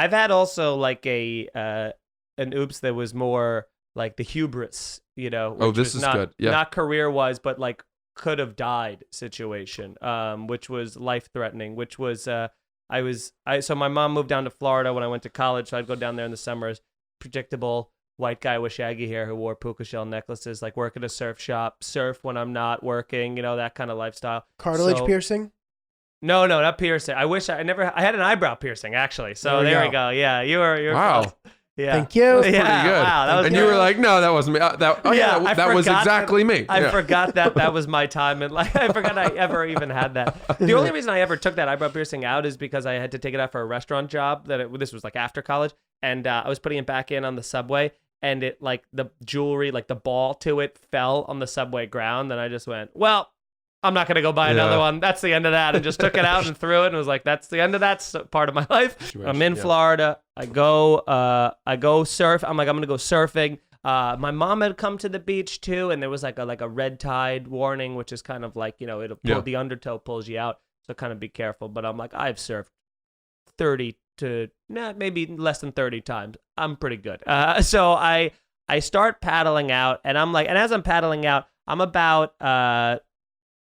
I've had also like an oops that was more like the hubris, which this was is good. Yeah. not career-wise, but like could have died situation, which was life-threatening, which was so my mom moved down to Florida when I went to college, so I'd go down there in the summers. Predictable white guy with shaggy hair who wore puka shell necklaces, like work at a surf shop, surf when I'm not working, that kind of lifestyle. Cartilage piercing? No, not piercing. I wish I had an eyebrow piercing actually. So there we go. Yeah, you're wow. close. Yeah. Thank you. Pretty good. Wow, that was and good. you were like, no, that wasn't me. That was exactly me. I forgot that was my time, and like I forgot I ever even had that. The only reason I ever took that eyebrow piercing out is because I had to take it out for a restaurant job. This was like after college, and I was putting it back in on the subway, and it like the jewelry, like the ball to it, fell on the subway ground, and I just went, well, I'm not going to go buy another one. That's the end of that. And just took it out and threw it and was like, that's the end of that part of my life. I'm in Florida. I go surf. I'm like, I'm going to go surfing. My mom had come to the beach too. And there was like a red tide warning, which is kind of like, it'll pull the undertow pulls you out. So kind of be careful. But I'm like, I've surfed 30 to maybe less than 30 times. I'm pretty good. So I start paddling out and I'm like, and as I'm paddling out, I'm about,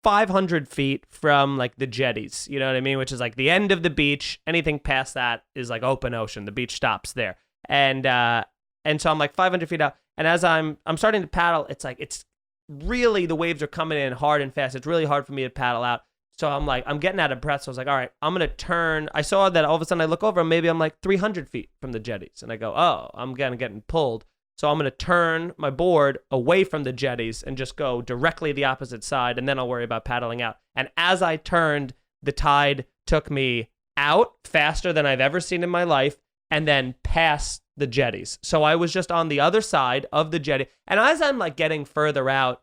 500 feet from like the jetties, you know what I mean? Which is like the end of the beach. Anything past that is like open ocean. The beach stops there. And so I'm like 500 feet out. And as I'm starting to paddle, it's really, the waves are coming in hard and fast. It's really hard for me to paddle out. So I'm like, I'm getting out of breath. So I was like, all right, I'm going to turn. I saw that all of a sudden I look over and maybe I'm like 300 feet from the jetties. And I go, oh, I'm getting pulled. So I'm going to turn my board away from the jetties and just go directly the opposite side, and then I'll worry about paddling out. And as I turned, the tide took me out faster than I've ever seen in my life, and then past the jetties. So I was just on the other side of the jetty. And as I'm like getting further out,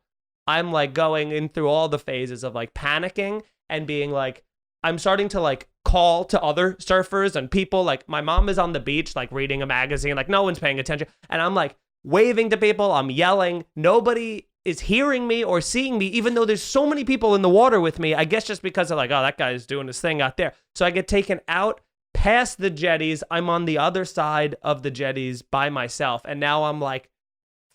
I'm like going in through all the phases of like panicking and being like, I'm starting to like call to other surfers and people. Like my mom is on the beach, like reading a magazine, like no one's paying attention. And I'm like waving to people, I'm yelling. Nobody is hearing me or seeing me, even though there's so many people in the water with me. I guess just because they're like, oh, that guy's doing his thing out there. So I get taken out past the jetties. I'm on the other side of the jetties by myself. And now I'm like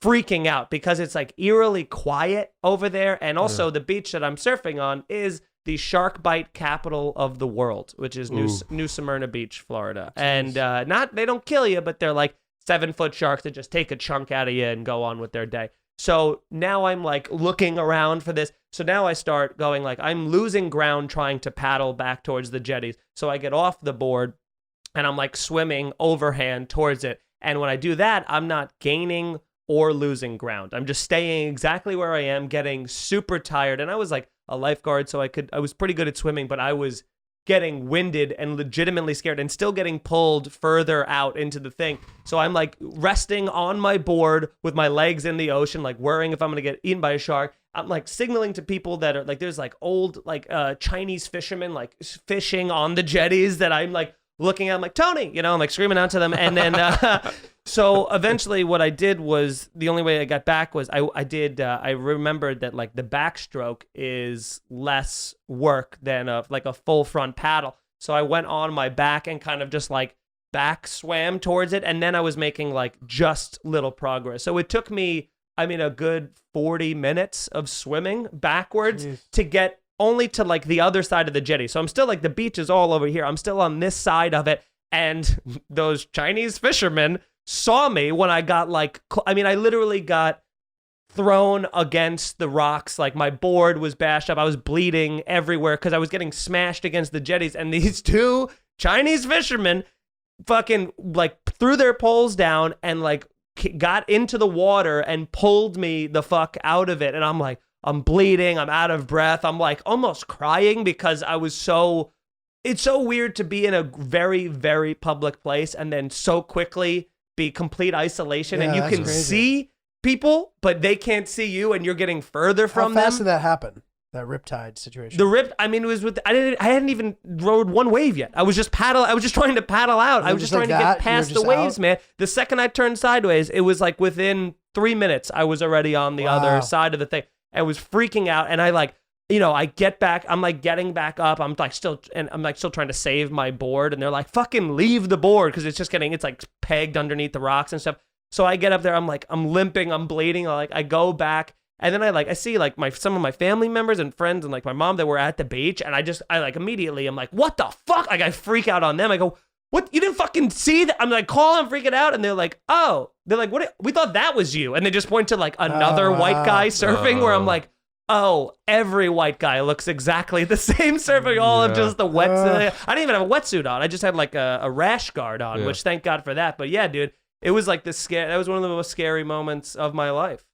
freaking out because it's like eerily quiet over there. And also the beach that I'm surfing on is the shark bite capital of the world, which is New Smyrna Beach, Florida. And they don't kill you, but they're like 7-foot sharks that just take a chunk out of you and go on with their day. So now I'm like looking around for this. So now I start going like I'm losing ground trying to paddle back towards the jetties. So I get off the board and I'm like swimming overhand towards it. And when I do that, I'm not gaining or losing ground. I'm just staying exactly where I am, getting super tired. And I was like a lifeguard, so I was pretty good at swimming, but I was getting winded and legitimately scared and still getting pulled further out into the thing. So I'm like resting on my board with my legs in the ocean, like worrying if I'm going to get eaten by a shark. I'm like signaling to people that are like, there's like old, like Chinese fishermen, like fishing on the jetties that I'm like looking at. I'm like, Tony, I'm like screaming out to them. And then, so eventually what I did was, the only way I got back was I remembered that like the backstroke is less work than a full front paddle. So I went on my back and kind of just like back swam towards it. And then I was making like just little progress. So it took me, a good 40 minutes of swimming backwards to get only to like the other side of the jetty. So I'm still like, the beach is all over here. I'm still on this side of it. And those Chinese fishermen saw me when I got like, I literally got thrown against the rocks. Like my board was bashed up. I was bleeding everywhere because I was getting smashed against the jetties. And these two Chinese fishermen fucking like threw their poles down and like got into the water and pulled me the fuck out of it. And I'm like, I'm bleeding. I'm out of breath. I'm like almost crying because I was it's so weird to be in a very, very public place and then so quickly be complete isolation, and you can see people, but they can't see you, and you're getting further from them. How fast did that happen? That riptide situation. It was with. I hadn't even rode one wave yet. I was just trying to paddle out. I was just trying to get past the waves, man. The second I turned sideways, it was like within 3 minutes, I was already on the other side of the thing. I was freaking out, and I like I get back, I'm like getting back up. I'm like still trying to save my board. And they're like, fucking leave the board. Cause it's like pegged underneath the rocks and stuff. So I get up there. I'm like, I'm limping. I'm bleeding. I go back. And then I see like some of my family members and friends and like my mom that were at the beach. And I like immediately, I'm like, what the fuck? Like I freak out on them. I go, what? You didn't fucking see that? I'm like, calling, freaking out. And they're like, oh, what? We thought that was you. And they just point to like another white guy surfing where I'm like, oh, every white guy looks exactly the same surfing, all of just the wetsuit. I didn't even have a wetsuit on. I just had like a rash guard on, which thank God for that. But yeah, dude, it was like that was one of the most scary moments of my life.